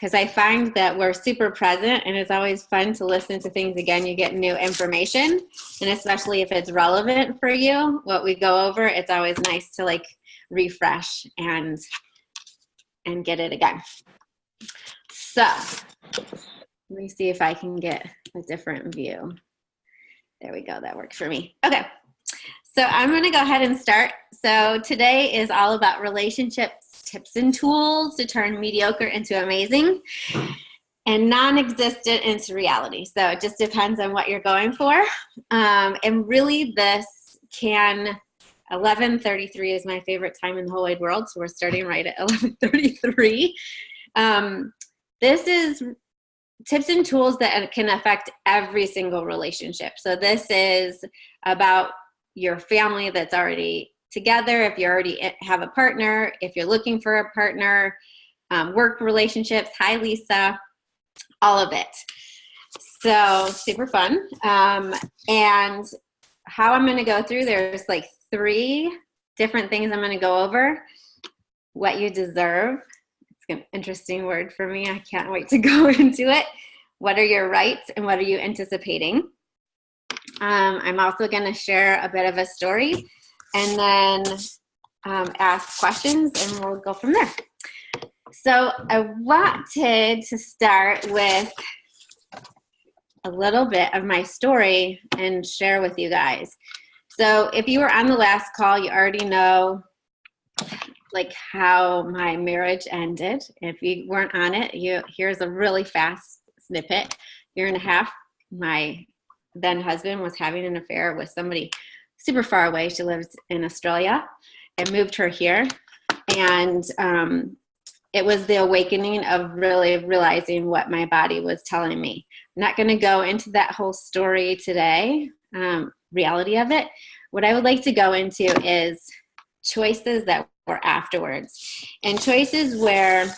because I find that we're super present and it's always fun to listen to things again. You get new information, and especially if it's relevant for you, what we go over, it's always nice to like refresh and get it again. So let me see if I can get a different view. There we go. That works for me. Okay. So I'm going to go ahead and start. So today is all about relationships, tips and tools to turn mediocre into amazing and non-existent into reality. So it just depends on what you're going for. And really this can, 11:33 is my favorite time in the whole wide world. So we're starting right at 11:33. This is tips and tools that can affect every single relationship. So this is about your family that's already together, if you already have a partner, if you're looking for a partner, work relationships, hi Lisa, all of it. So super fun. And how I'm going to go through, there's like 3 different things I'm going to go over. What you deserve. It's an interesting word for me. I can't wait to go into it. What are your rights and what are you anticipating? I'm also going to share a bit of a story and then ask questions and we'll go from there. So I wanted to start with a little bit of my story and share with you guys. So if you were on the last call, you already know like how my marriage ended. If you weren't on it, here's a really fast snippet. 1.5 years, my then husband was having an affair with somebody super far away. She lives in Australia. I moved her here. And it was the awakening of really realizing what my body was telling me. I'm not going to go into that whole story today, reality of it. What I would like to go into is choices that were afterwards. And choices where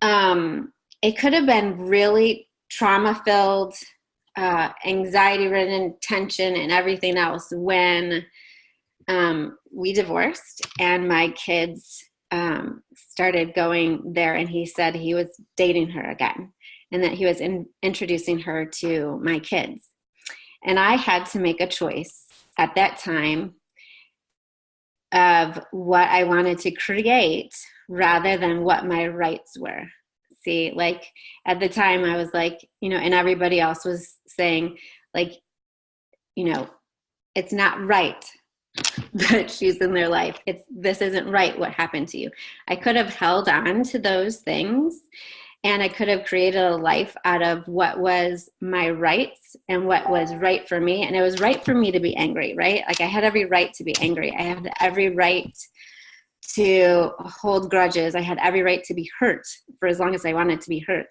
it could have been really trauma-filled, anxiety-ridden, tension, and everything else when we divorced and my kids started going there, and he said he was dating her again and that he was introducing her to my kids. And I had to make a choice at that time of what I wanted to create rather than what my rights were. See, like at the time I was like, and everybody else was saying like, it's not right that she's in their life. This isn't right what happened to you. I could have held on to those things and I could have created a life out of what was my rights and what was right for me. And it was right for me to be angry, right? Like I had every right to be angry. I had every right to hold grudges. I had every right to be hurt for as long as I wanted to be hurt.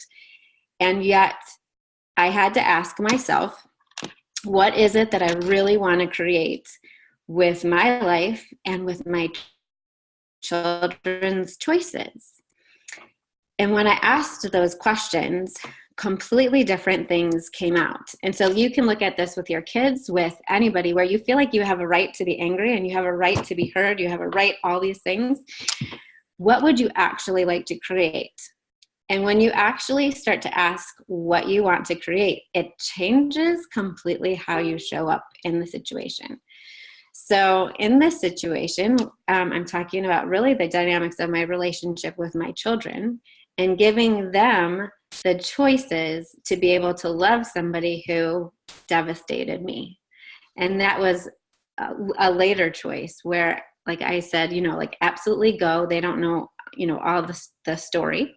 And yet I had to ask myself, what is it that I really want to create with my life and with my children's choices? And when I asked those questions, completely different things came out. And so you can look at this with your kids, with anybody, where you feel like you have a right to be angry and you have a right to be heard, you have a right, all these things. What would you actually like to create? And when you actually start to ask what you want to create, it changes completely how you show up in the situation. So in this situation, I'm talking about really the dynamics of my relationship with my children and giving them the choices to be able to love somebody who devastated me. And that was a later choice where, like I said, like absolutely go. They don't know, all the story.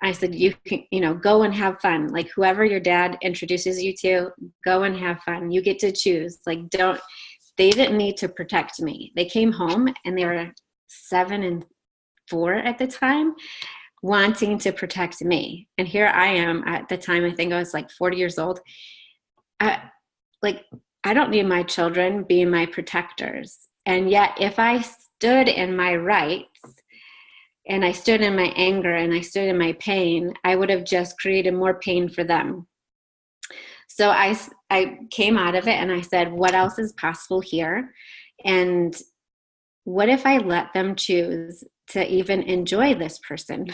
I said, you can, go and have fun. Like whoever your dad introduces you to, go and have fun. You get to choose. Like they didn't need to protect me. They came home and they were 7 and 4 at the time, wanting to protect me. And here I am at the time, I think I was like 40 years old. I don't need my children being my protectors. And yet if I stood in my rights and I stood in my anger and I stood in my pain, I would have just created more pain for them. So I came out of it and I said, what else is possible here? And what if I let them choose to even enjoy this person?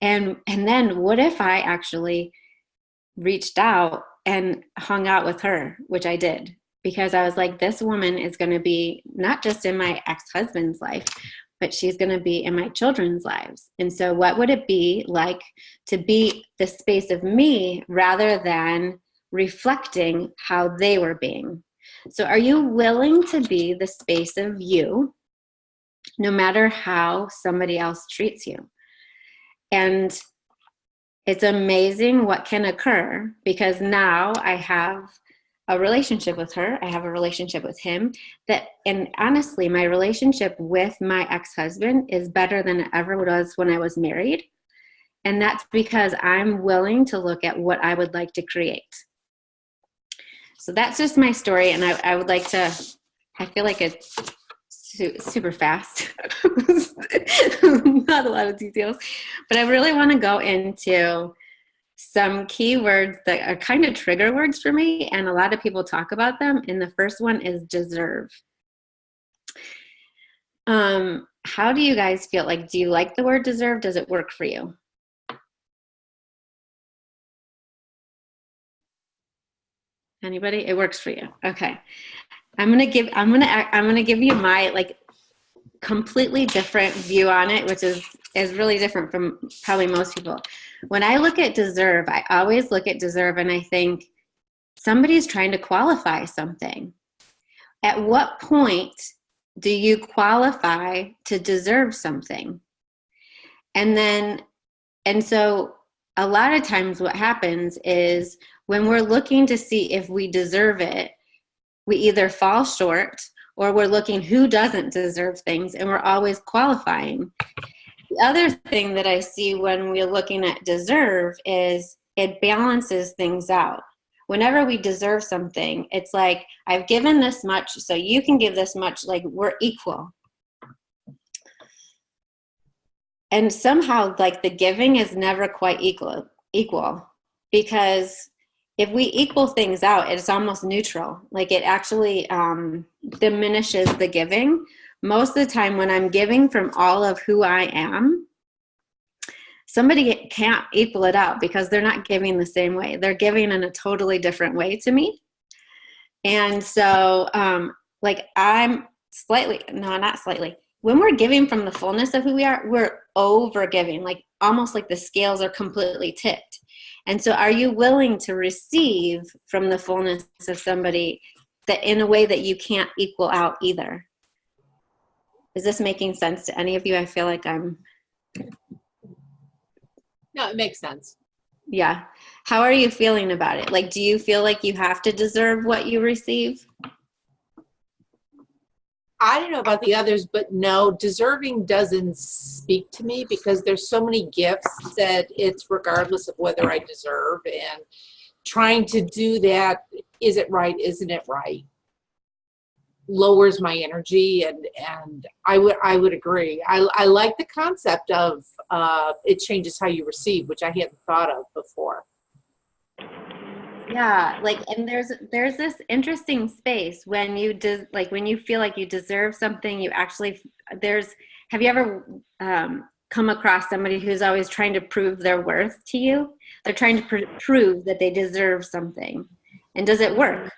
And then what if I actually reached out and hung out with her, which I did, because I was like, this woman is going to be not just in my ex-husband's life, but she's going to be in my children's lives. And so what would it be like to be the space of me rather than reflecting how they were being? So are you willing to be the space of you, no matter how somebody else treats you? And it's amazing what can occur, because now I have a relationship with her. I have a relationship with him and honestly, my relationship with my ex-husband is better than it ever was when I was married. And that's because I'm willing to look at what I would like to create. So that's just my story. And I would like to, I feel like it's super fast, not a lot of details, but I really want to go into some keywords that are kind of trigger words for me, and a lot of people talk about them. And the first one is deserve. How do you guys feel? Like, do you like the word deserve? Does it work for you? Anybody? It works for you. Okay. I'm gonna give you my like completely different view on it, which is really different from probably most people. When I look at deserve, I always look at deserve and I think somebody's trying to qualify something. At what point do you qualify to deserve something? And so a lot of times what happens is when we're looking to see if we deserve it, we either fall short or we're looking who doesn't deserve things, and we're always qualifying. The other thing that I see when we're looking at deserve is it balances things out. Whenever we deserve something, it's like, I've given this much, so you can give this much, like we're equal. And somehow, like, the giving is never quite equal, because if we equal things out, it's almost neutral. Like, it actually diminishes the giving. Most of the time when I'm giving from all of who I am, somebody can't equal it out because they're not giving the same way. They're giving in a totally different way to me. And so, like, I'm slightly, no, not slightly. When we're giving from the fullness of who we are, we're over giving, like almost like the scales are completely tipped. And so are you willing to receive from the fullness of somebody that in a way that you can't equal out either? Is this making sense to any of you? I feel like I'm... No, it makes sense. Yeah. How are you feeling about it? Like, do you feel like you have to deserve what you receive? I don't know about the others, but no, deserving doesn't speak to me because there's so many gifts that it's regardless of whether I deserve, and trying to do that, is it right, isn't it right, lowers my energy, and I would agree. I like the concept of it changes how you receive, which I hadn't thought of before. Yeah, like, and there's this interesting space when you like when you feel like you deserve something, you actually have you ever come across somebody who's always trying to prove their worth to you? They're trying to prove that they deserve something. And does it work?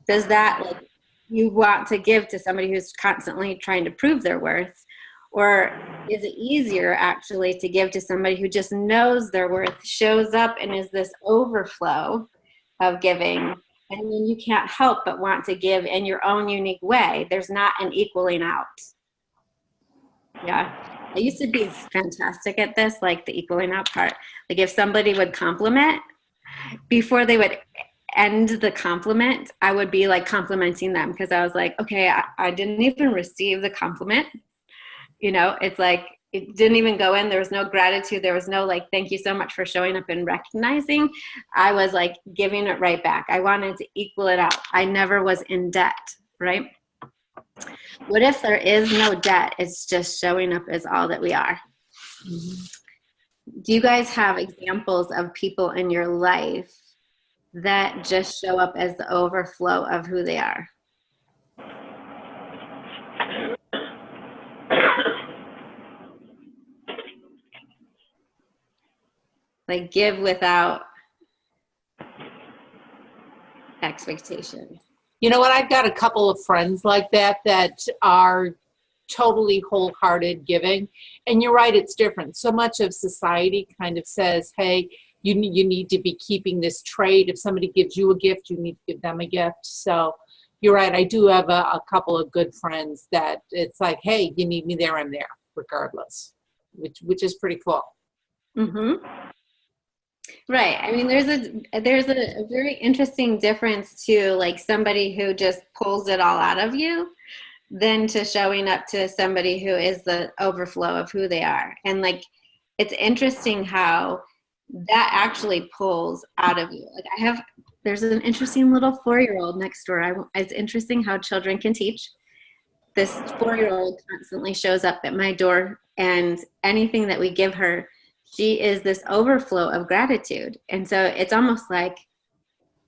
Does that, like, you want to give to somebody who's constantly trying to prove their worth? Or is it easier actually to give to somebody who just knows their worth, shows up, and is this overflow of giving, and then you can't help but want to give in your own unique way? There's not an equaling out. Yeah. I used to be fantastic at this, like the equaling out part. Like, if somebody would compliment, before they would end the compliment, I would be like complimenting them, because I was like, okay, I didn't even receive the compliment. You know, it's like, it didn't even go in. There was no gratitude. There was no like, thank you so much for showing up and recognizing. I was like giving it right back. I wanted to equal it out. I never was in debt, right? What if there is no debt? It's just showing up as all that we are. Do you guys have examples of people in your life that just show up as the overflow of who they are? Like give without expectation. You know what? I've got a couple of friends like that are totally wholehearted giving. And you're right, it's different. So much of society kind of says, hey, you need to be keeping this trait. If somebody gives you a gift, you need to give them a gift. So you're right. I do have a couple of good friends that it's like, hey, you need me there, I'm there, regardless, which is pretty cool. Mm-hmm. Right. I mean, there's a very interesting difference to like somebody who just pulls it all out of you than to showing up to somebody who is the overflow of who they are. And like, it's interesting how that actually pulls out of you. Like there's an interesting little 4-year-old next door. It's interesting how children can teach. This 4-year-old constantly shows up at my door, and anything that we give her, she is this overflow of gratitude. And so it's almost like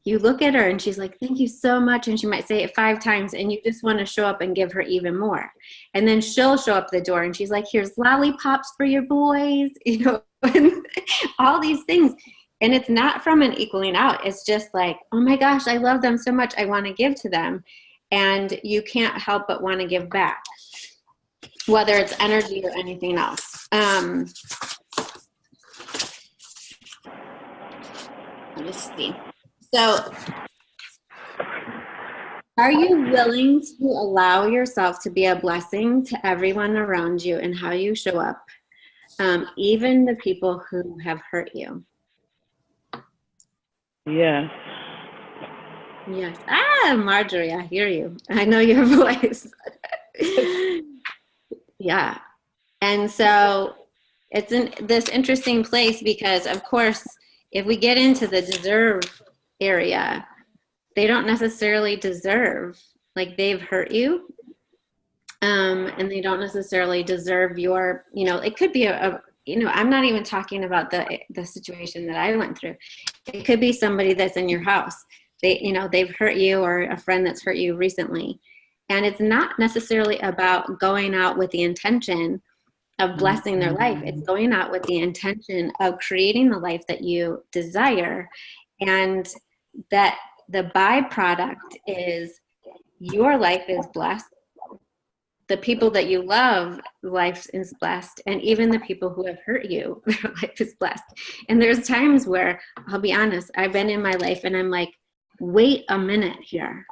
you look at her and she's like, thank you so much. And she might say it 5 times and you just want to show up and give her even more. And then she'll show up the door and she's like, here's lollipops for your boys, and all these things. And it's not from an equaling out. It's just like, oh my gosh, I love them so much. I want to give to them. And you can't help but want to give back, whether it's energy or anything else. Let me see. So, are you willing to allow yourself to be a blessing to everyone around you and how you show up, even the people who have hurt you? Yes. Yes. Marjorie, I hear you. I know your voice. Yeah. And so it's in this interesting place because, of course, if we get into the deserve area, they don't necessarily deserve, like they've hurt you, and they don't necessarily deserve your, it could be I'm not even talking about the situation that I went through. It could be somebody that's in your house. They've hurt you, or a friend that's hurt you recently. And it's not necessarily about going out with the intention of blessing their life. It's going out with the intention of creating the life that you desire, and that the byproduct is your life is blessed, the people that you love, life is blessed, and even the people who have hurt you, their life is blessed. And there's times where, I'll be honest, I've been in my life and I'm like, wait a minute here.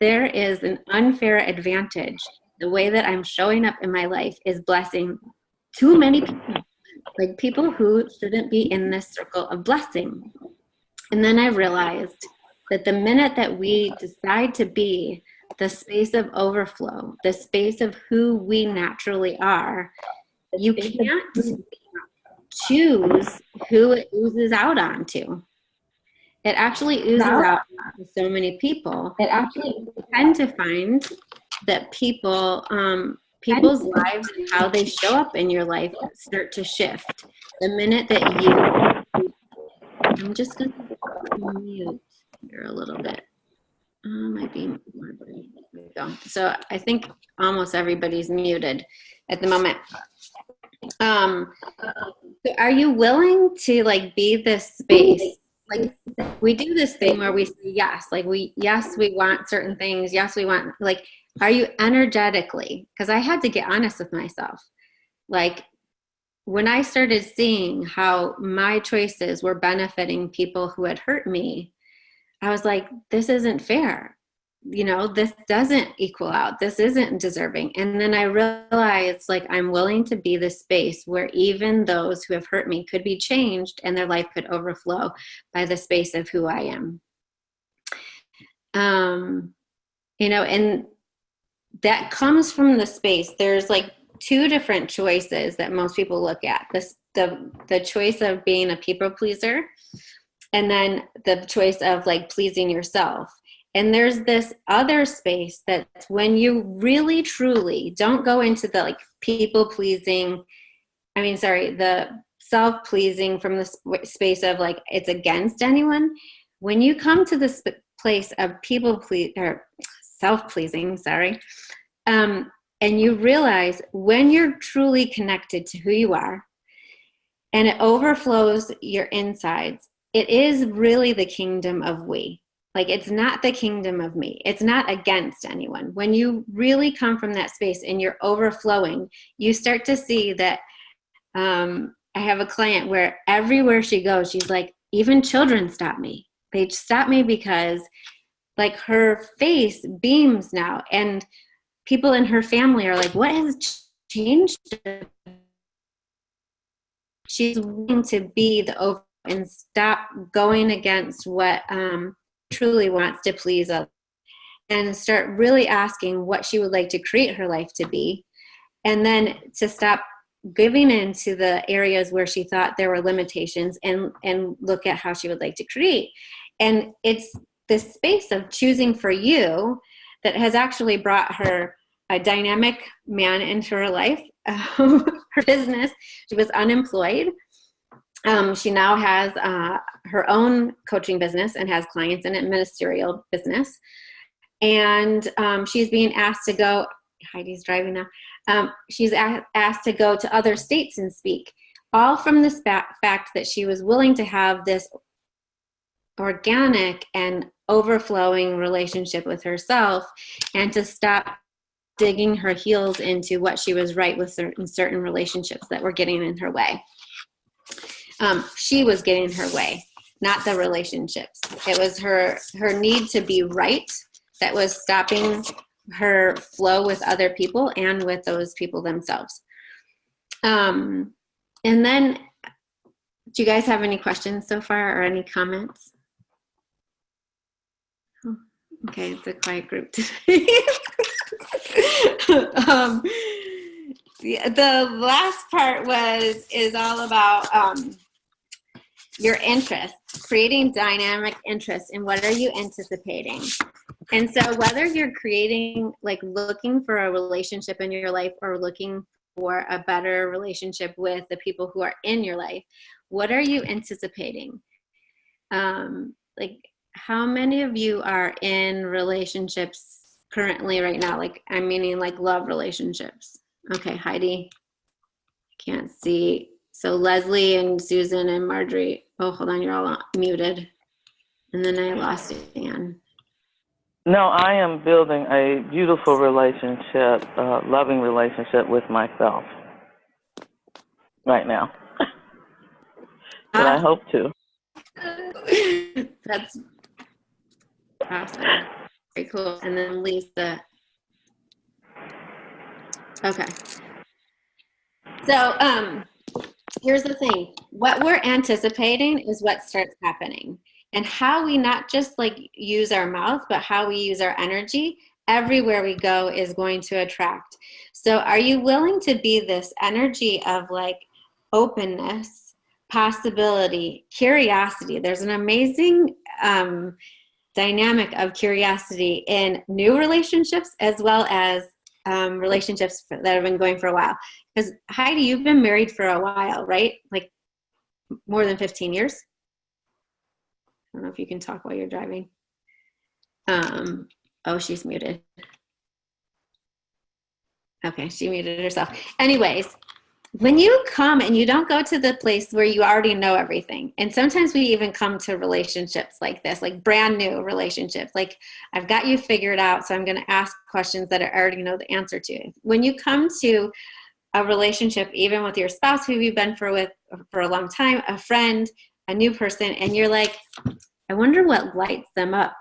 There is an unfair advantage. The way that I'm showing up in my life is blessing too many people, like people who shouldn't be in this circle of blessing. And then I realized that the minute that we decide to be the space of overflow, the space of who we naturally are, you can't choose who it oozes out onto. It actually oozes out to so many people. It actually tend to find that people's lives and how they show up in your life start to shift. The minute that I'm just going to mute here a little bit. Might be more. There we go. So I think almost everybody's muted at the moment. So are you willing to be this space? Like we do this thing where we say yes, we want certain things. Yes, we want, are you energetically? Because I had to get honest with myself. When I started seeing how my choices were benefiting people who had hurt me, I was like, this isn't fair. This doesn't equal out. This isn't deserving. And then I realized I'm willing to be the space where even those who have hurt me could be changed and their life could overflow by the space of who I am. And that comes from the space. There's 2 different choices that most people look at. The choice of being a people pleaser, and then the choice of pleasing yourself. And there's this other space that's when you really truly don't go into the people pleasing, the self-pleasing from the space of it's against anyone. When you come to this place of self-pleasing, and you realize when you're truly connected to who you are, and it overflows your insides, it is really the kingdom of we. Like, it's not the kingdom of me. It's not against anyone. When you really come from that space and you're overflowing, you start to see that. I have a client where everywhere she goes, she's like, even children stop me. They stop me because like her face beams now. And people in her family are like, what has changed? She's willing to be the over and stop going against what truly wants to please others, and start really asking what she would like to create her life to be. And then to stop giving into the areas where she thought there were limitations, and look at how she would like to create. And it's this space of choosing for you that has actually brought her a dynamic man into her life, her business. She was unemployed. She now has her own coaching business and has clients in a ministerial business. And she's being asked to go, Heidi's driving now. She's asked to go to other states and speak, all from the fact that she was willing to have this organic and overflowing relationship with herself, and to stop digging her heels into what she was right with certain relationships that were getting in her way. She was getting in her way, not the relationships. It was her need to be right that was stopping her flow with other people and with those people themselves. And then, do you guys have any questions so far or any comments? Oh, okay, it's a quiet group today. The last part is all about your interest, creating dynamic interest, and what are you anticipating? And so whether you're creating, like looking for a relationship in your life or looking for a better relationship with the people who are in your life, what are you anticipating? Like, how many of you are in relationships currently right now? Like, I'm meaning like love relationships. Okay, Heidi, can't see. So Leslie and Susan and Marjorie. Oh, hold on, you're all muted. And then I lost Anne. No, I am building a beautiful relationship, loving relationship with myself right now. But I hope to. That's awesome. Very cool. And then Lisa. Okay. So here's the thing. What we're anticipating is what starts happening. And how we not just like use our mouth, but how we use our energy everywhere we go is going to attract. So are you willing to be this energy of like openness, possibility, curiosity? There's an amazing dynamic of curiosity in new relationships as well as relationships that have been going for a while. Because Heidi, you've been married for a while, right? Like more than 15 years? I don't know if you can talk while you're driving. Oh, she's muted. Okay, she muted herself. Anyways, when you come and you don't go to the place where you already know everything, and sometimes we even come to relationships like this, like brand new relationships, like I've got you figured out, so I'm going to ask questions that I already know the answer to. When you come to a relationship, even with your spouse who you've been for a long time, a friend, a new person, and you're like, I wonder what lights them up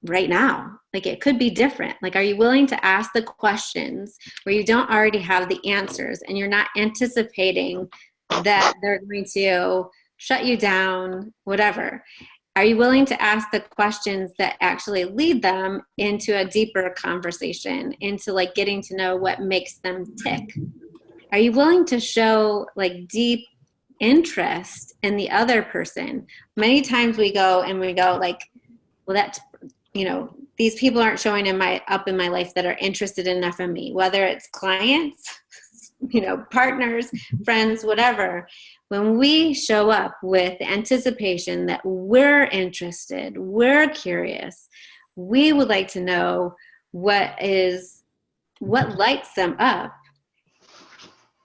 right now. Like, it could be different. Like, are you willing to ask the questions where you don't already have the answers and you're not anticipating that they're going to shut you down, whatever? Are you willing to ask the questions that actually lead them into a deeper conversation, into like getting to know what makes them tick? Are you willing to show like deep interest in the other person? Many times we go like, well, that's, you know, these people aren't showing up in my life that are interested enough in me, whether it's clients, you know, partners, friends, whatever. When we show up with the anticipation that we're interested, we're curious, we would like to know what lights them up,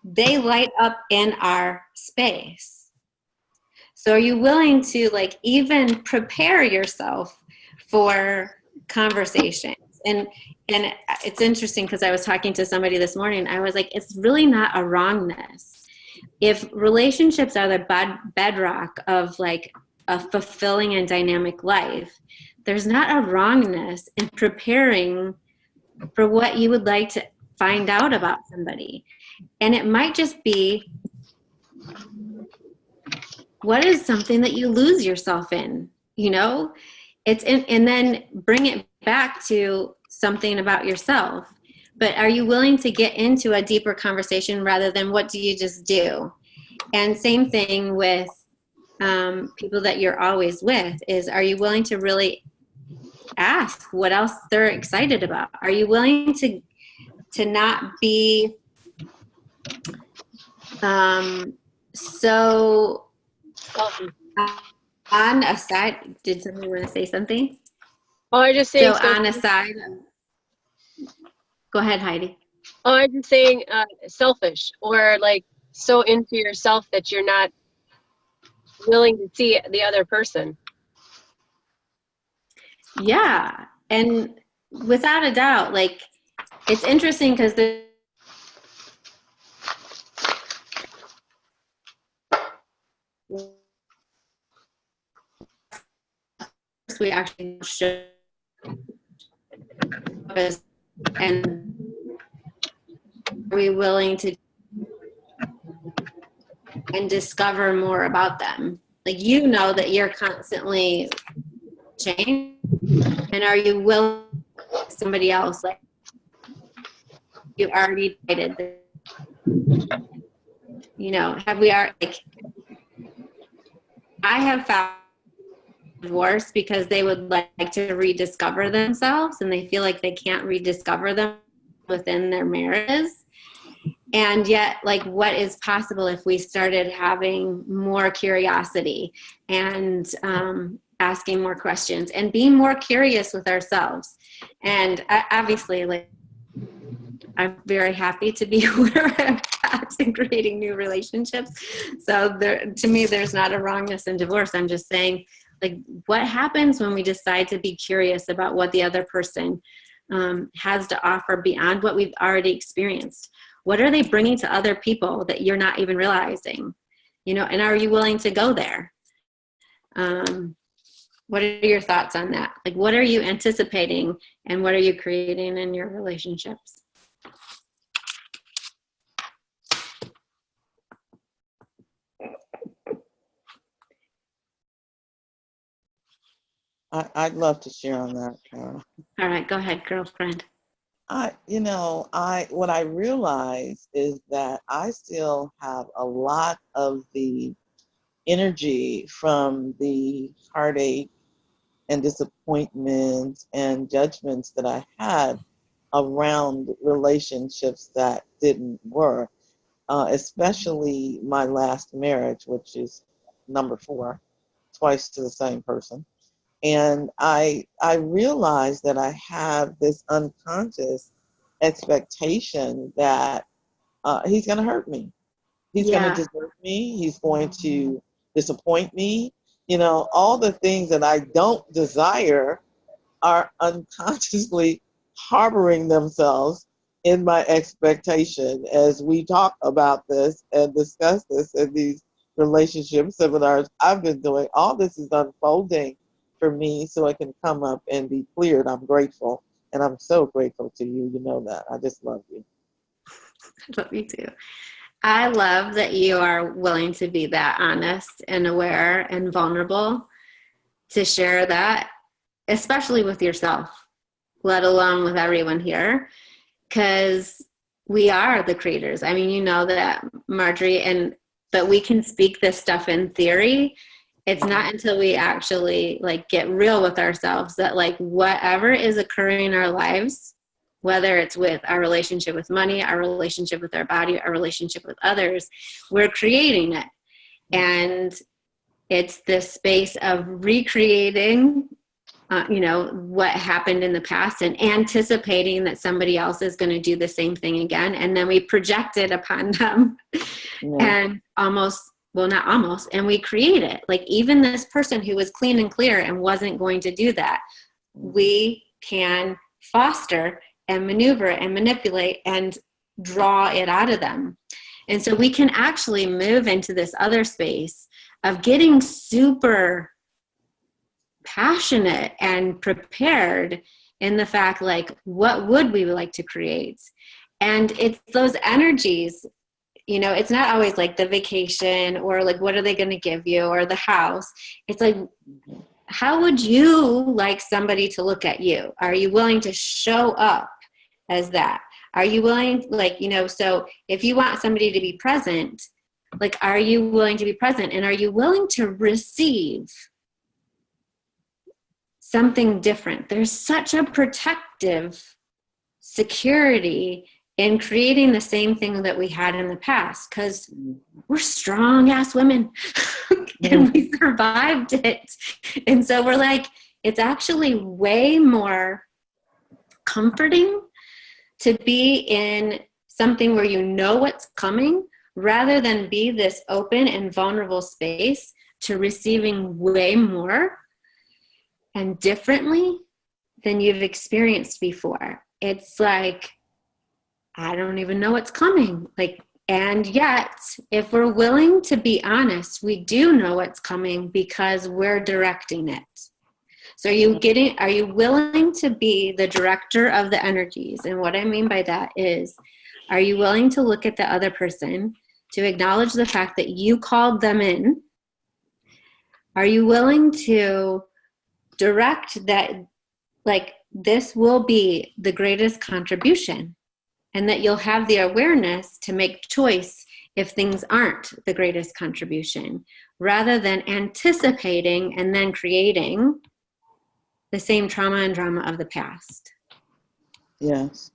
they light up in our space. So are you willing to like even prepare yourself for conversations? And it's interesting because I was talking to somebody this morning. I was like, it's really not a wrongness. If relationships are the bedrock of like a fulfilling and dynamic life, there's not a wrongness in preparing for what you would like to find out about somebody. And it might just be, what is something that you lose yourself in, you know? And then bring it back to something about yourself. But are you willing to get into a deeper conversation rather than what do you just do? And same thing with people that you're always with is, are you willing to really ask what else they're excited about? Are you willing to not be so on a side? Did somebody want to say something? Oh, I just saying. So on a side. Go ahead, Heidi. Oh, I'm just saying selfish, or like so into yourself that you're not willing to see the other person. Yeah. And without a doubt, like, it's interesting because we actually show and are we willing to and discover more about them? Like, you know that you're constantly changing, and are you willing somebody else, like you already dated, you know, have we are like, I have found divorce because they would like to rediscover themselves and they feel like they can't rediscover them within their marriages. And yet, like, what is possible if we started having more curiosity and asking more questions and being more curious with ourselves? And obviously, like, I'm very happy to be where I'm at and creating new relationships. So there, to me, there's not a wrongness in divorce. I'm just saying, like, what happens when we decide to be curious about what the other person has to offer beyond what we've already experienced? What are they bringing to other people that you're not even realizing? You know, and are you willing to go there? What are your thoughts on that? Like, what are you anticipating and what are you creating in your relationships? I'd love to share on that, Carol. All right, go ahead, girlfriend. What I realize is that I still have a lot of the energy from the heartache and disappointments and judgments that I had around relationships that didn't work, especially my last marriage, which is number 4, twice to the same person. And I realized that I have this unconscious expectation that he's going to hurt me. He's going to desert me. He's going to disappoint me. You know, all the things that I don't desire are unconsciously harboring themselves in my expectation as we talk about this and discuss this in these relationship seminars I've been doing. All this is unfolding for me so it can come up and be cleared. I'm grateful, and I'm so grateful to you. You know that. I just love you. I love you too. I love that you are willing to be that honest and aware and vulnerable to share that, especially with yourself, let alone with everyone here, because we are the creators. I mean, you know that, Marjorie, but we can speak this stuff in theory. It's not until we actually like get real with ourselves that like whatever is occurring in our lives, whether it's with our relationship with money, our relationship with our body, our relationship with others, we're creating it. And it's this space of recreating what happened in the past and anticipating that somebody else is going to do the same thing again. And then we project it upon them and and we create it. Like even this person who was clean and clear and wasn't going to do that, we can foster and maneuver and manipulate and draw it out of them. And so we can actually move into this other space of getting super passionate and prepared in the fact, like, what would we like to create? And it's those energies, it's not always like the vacation or like, what are they going to give you, or the house. It's like, how would you like somebody to look at you? Are you willing to show up as that? Are you willing, so if you want somebody to be present, like, are you willing to be present? And are you willing to receive something different? There's such a protective security in creating the same thing that we had in the past, because we're strong ass women and we survived it. And so we're like, it's actually way more comforting to be in something where you know what's coming, rather than be this open and vulnerable space to receiving way more and differently than you've experienced before. It's like, I don't even know what's coming. And yet, if we're willing to be honest, we do know what's coming because we're directing it. So are you willing to be the director of the energies? And what I mean by that is, are you willing to look at the other person, to acknowledge the fact that you called them in? Are you willing to direct that, like, this will be the greatest contribution, and that you'll have the awareness to make choice if things aren't the greatest contribution, rather than anticipating and then creating the same trauma and drama of the past? Yes.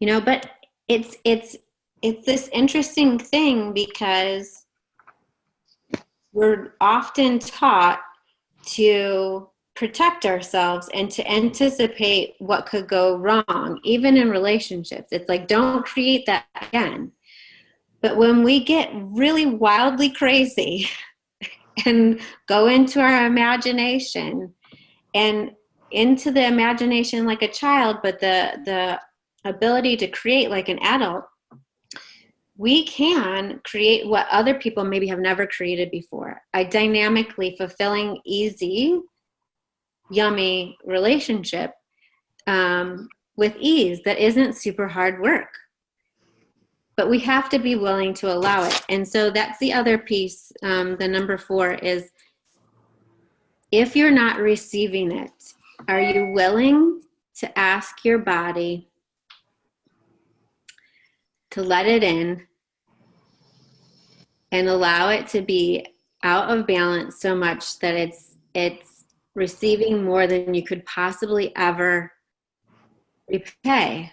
But it's this interesting thing, because we're often taught to protect ourselves and to anticipate what could go wrong, even in relationships. It's like, don't create that again. But when we get really wildly crazy and go into our imagination and into the imagination like a child, but the ability to create like an adult, we can create what other people maybe have never created before. A dynamically fulfilling, easy, yummy relationship with ease that isn't super hard work. But we have to be willing to allow it. And so that's the other piece. The number 4 is, if you're not receiving it, are you willing to ask your body to let it in and allow it to be out of balance so much that it's receiving more than you could possibly ever repay?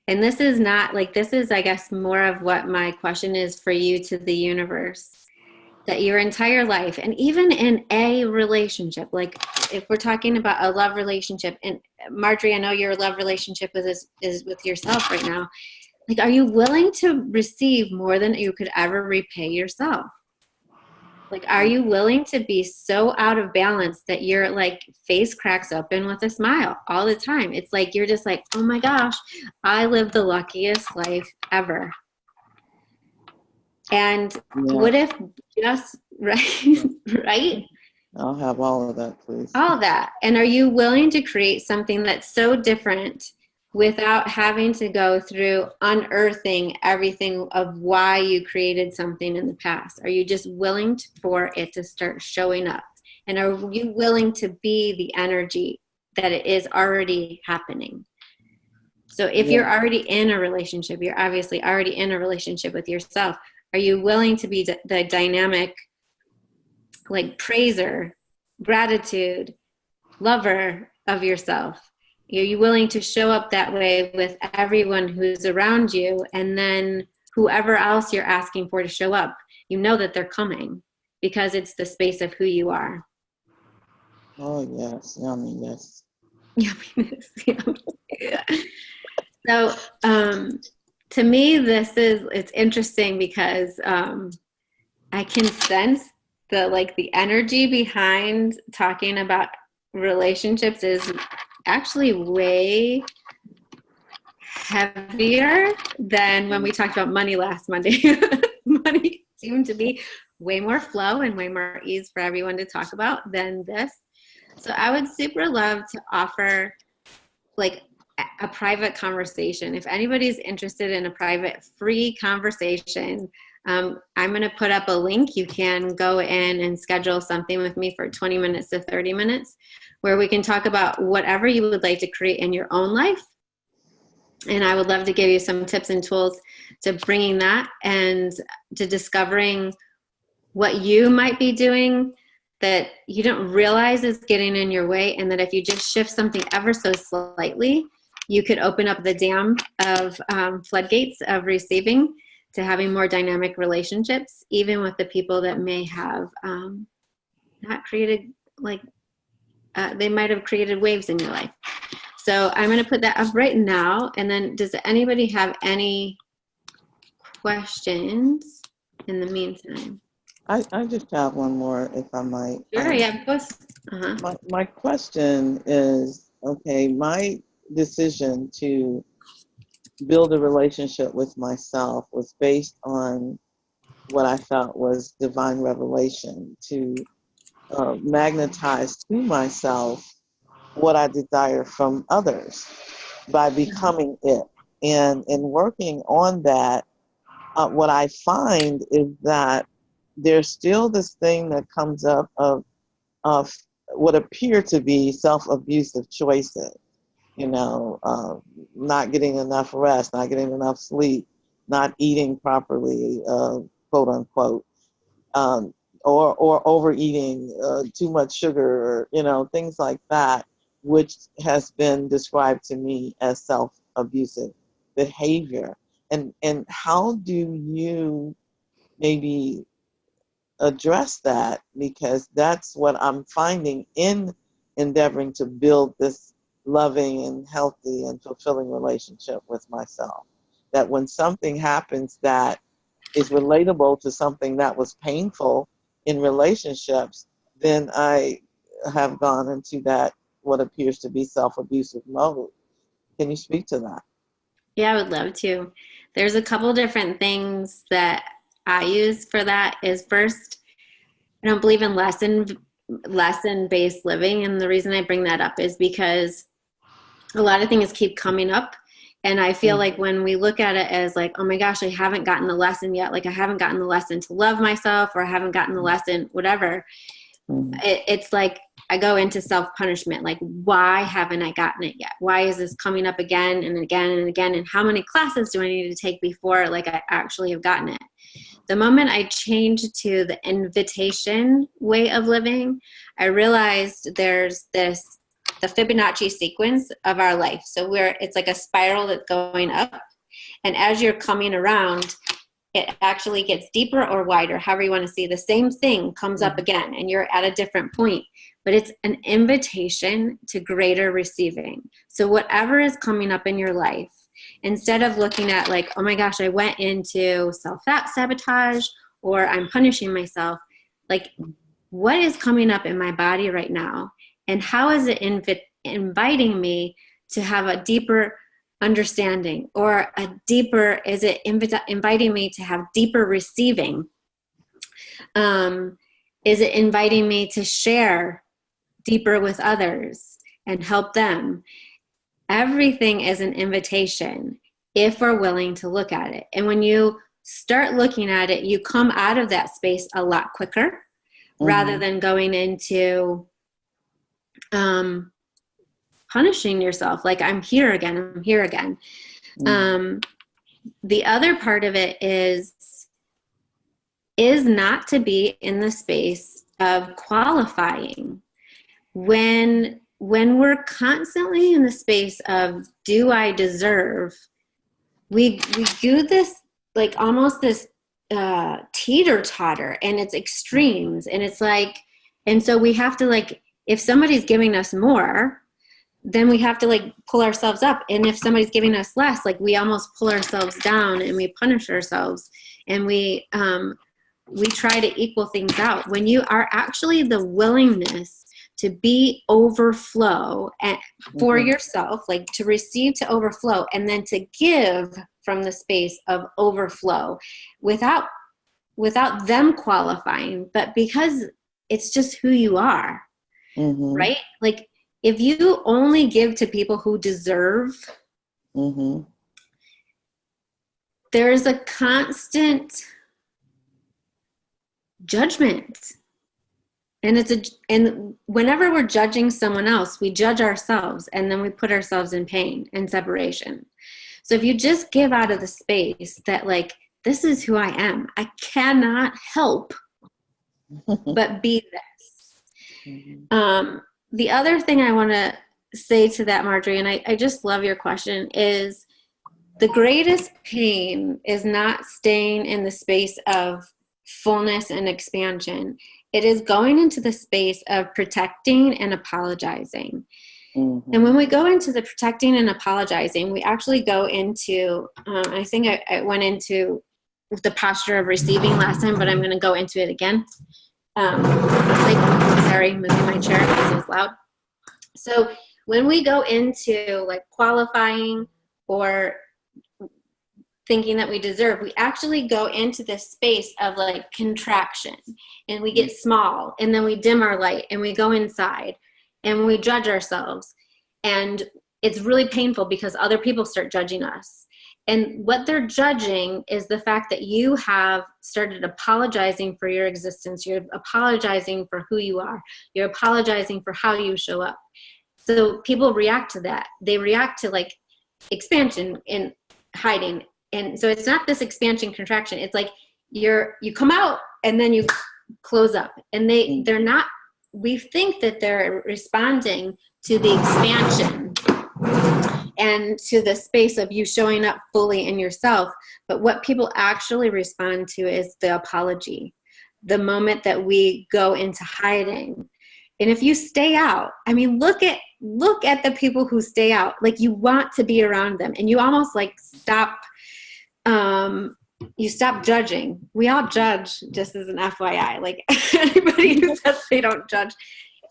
And this is not like, this is, I guess, more of what my question is for you to the universe, that your entire life, and even in a relationship, like if we're talking about a love relationship, and Marjorie, I know your love relationship is with yourself right now. Like, are you willing to receive more than you could ever repay yourself? Like, are you willing to be so out of balance that your like face cracks open with a smile all the time? It's like, you're just like, oh my gosh, I live the luckiest life ever. And what if just, right? I'll have all of that, please. All of that. And are you willing to create something that's so different without having to go through unearthing everything of why you created something in the past? Are you just willing for it to start showing up? And are you willing to be the energy that it is already happening? So if you're already in a relationship, you're obviously already in a relationship with yourself. Are you willing to be the dynamic, like, praiser, gratitude, lover of yourself? Are you willing to show up that way with everyone who's around you? And then whoever else you're asking for to show up, you know that they're coming because it's the space of who you are. Oh, yes. Yummy, yes. Yumminess. Yeah. So, to me, it's interesting because I can sense the energy behind talking about relationships is actually way heavier than when we talked about money last Monday. Money seemed to be way more flow and way more ease for everyone to talk about than this. So I would super love to offer like a private conversation. If anybody's interested in a private free conversation, I'm going to put up a link. You can go in and schedule something with me for 20 minutes to 30 minutes where we can talk about whatever you would like to create in your own life. And I would love to give you some tips and tools to bringing that and to discovering what you might be doing that you don't realize is getting in your way, and that if you just shift something ever so slightly, you could open up the dam of floodgates of receiving to having more dynamic relationships, even with the people that may have not created, they might have created waves in your life. So I'm going to put that up right now. And then does anybody have any questions in the meantime? I just have one more, if I might. Sure, yeah, of course. My question is, okay, my decision to build a relationship with myself was based on what I felt was divine revelation, to magnetize to myself what I desire from others by becoming it. And in working on that, what I find is that there's still this thing that comes up of what appear to be self-abusive choices, not getting enough rest, not getting enough sleep, not eating properly, quote unquote, or overeating, too much sugar, things like that, which has been described to me as self-abusive behavior. And how do you maybe address that? Because that's what I'm finding in endeavoring to build this loving and healthy and fulfilling relationship with myself. That when something happens that is relatable to something that was painful in relationships, then I have gone into that, what appears to be self-abusive mode. Can you speak to that? Yeah, I would love to. There's a couple different things that I use for that. Is first, I don't believe in lesson-based living. And the reason I bring that up is because a lot of things keep coming up. And I feel like when we look at it as like, oh my gosh, I haven't gotten the lesson yet. Like I haven't gotten the lesson to love myself, or I haven't gotten the lesson, whatever. It's like I go into self-punishment. Like, why haven't I gotten it yet? Why is this coming up again and again and again? And how many classes do I need to take before like I actually have gotten it? The moment I changed to the invitation way of living, I realized there's the Fibonacci sequence of our life. So it's like a spiral that's going up. And as you're coming around, it actually gets deeper or wider, however you want to see. The same thing comes up again, and you're at a different point. But it's an invitation to greater receiving. So whatever is coming up in your life, instead of looking at like, oh my gosh, I went into self-sabotage or I'm punishing myself, like what is coming up in my body right now? And how is it inviting me to have a deeper understanding, or is it inviting me to have deeper receiving? Is it inviting me to share deeper with others and help them? Everything is an invitation if we're willing to look at it. And when you start looking at it, you come out of that space a lot quicker rather than going into punishing yourself. Like, I'm here again. The other part of it is not to be in the space of qualifying. When we're constantly in the space of, do I deserve, we do this like almost this teeter-totter, and it's extremes, and it's like, and so we have to like if somebody's giving us more, then we have to like pull ourselves up. And if somebody's giving us less, like we almost pull ourselves down and we punish ourselves, and we try to equal things out. When you are actually the willingness to be overflow for yourself, like to receive, to overflow, and then to give from the space of overflow without them qualifying, but because it's just who you are, right? Like if you only give to people who deserve, there's a constant judgment. And whenever we're judging someone else, we judge ourselves, and then we put ourselves in pain and separation. So if you just give out of the space that like, this is who I am, I cannot help but be this. The other thing I want to say to that, Marjorie, and I just love your question, is the greatest pain is not staying in the space of fullness and expansion. It is going into the space of protecting and apologizing. And when we go into the protecting and apologizing, we actually go into, I think I went into the posture of receiving last time, but I'm going to go into it again. Sorry, moving my chair because it was loud. So when we go into like qualifying or thinking that we deserve, we actually go into this space of like contraction, and we get small, and then we dim our light, and we go inside, and we judge ourselves. And it's really painful because other people start judging us. And what they're judging is the fact that you have started apologizing for your existence. You're apologizing for who you are. You're apologizing for how you show up. So people react to that. They react to like expansion and hiding. And so it's not this expansion contraction. It's like you come out and then you close up. And they're not, we think that they're responding to the expansion and to the space of you showing up fully in yourself. But what people actually respond to is the apology, the moment that we go into hiding. And if you stay out, I mean, look at the people who stay out. Like you want to be around them, and you almost like stop judging. We all judge, just as an FYI, like anybody who says they don't judge.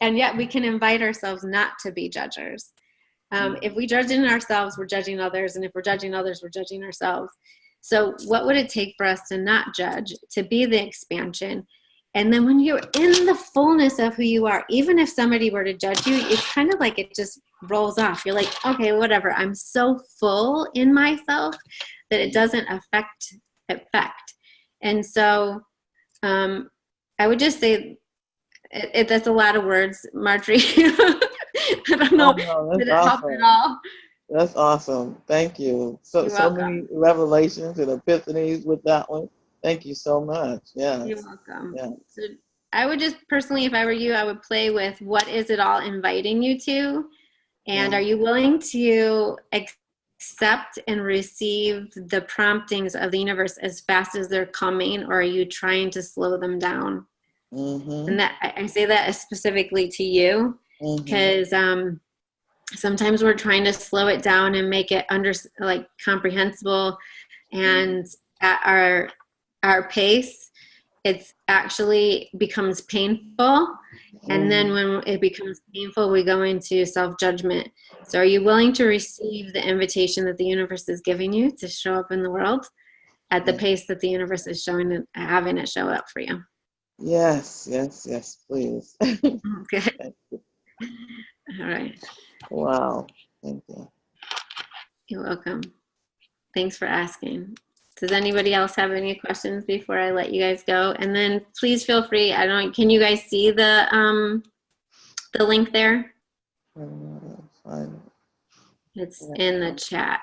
And yet we can invite ourselves not to be judgers. If we judge in ourselves, we're judging others. And if we're judging others, we're judging ourselves. So what would it take for us to not judge, to be the expansion? And then when you're in the fullness of who you are, even if somebody were to judge you, it's kind of like it just rolls off. You're like, okay, whatever. I'm so full in myself that it doesn't affect. And so I would just say, that's a lot of words, Marjorie. I don't know. Did it help at all? That's awesome. Thank you. So many revelations and epiphanies with that one. Thank you so much. Yeah. You're welcome. Yeah. So I would just personally, if I were you, I would play with what is it all inviting you to? And are you willing to accept and receive the promptings of the universe as fast as they're coming, or are you trying to slow them down? And that I say that specifically to you, because sometimes we're trying to slow it down and make it comprehensible, and at our pace, it's actually becomes painful. And then when it becomes painful, we go into self-judgment. So are you willing to receive the invitation that the universe is giving you to show up in the world at the pace that the universe is having it show up for you? Yes, please. Good. All right. Wow. Thank you. You're welcome. Thanks for asking. Does anybody else have any questions before I let you guys go? And then please feel free. Can you guys see the link there? It's in the chat.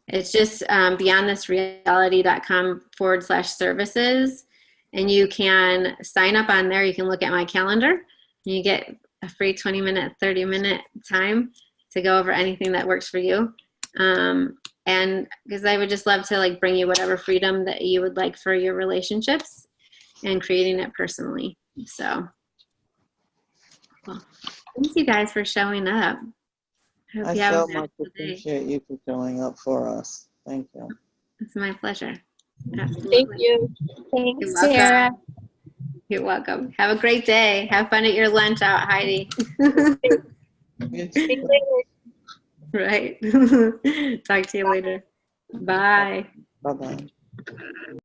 It's just beyondthisreality.com/services. And you can sign up on there. You can look at my calendar. You get a free 20-minute, 30-minute time to go over anything that works for you. And because I would just love to bring you whatever freedom that you would like for your relationships and creating it personally. So Well, thanks you guys for showing up. Hope I you have so a much wonderful day. appreciate you for showing up for us. Thank you. It's my pleasure. Thank Absolutely. you. You're Thanks, welcome. Sarah. You're welcome. Have a great day. Have fun at your lunch out, Heidi. You See too. you later. Right. Talk to you later. Bye. Bye-bye.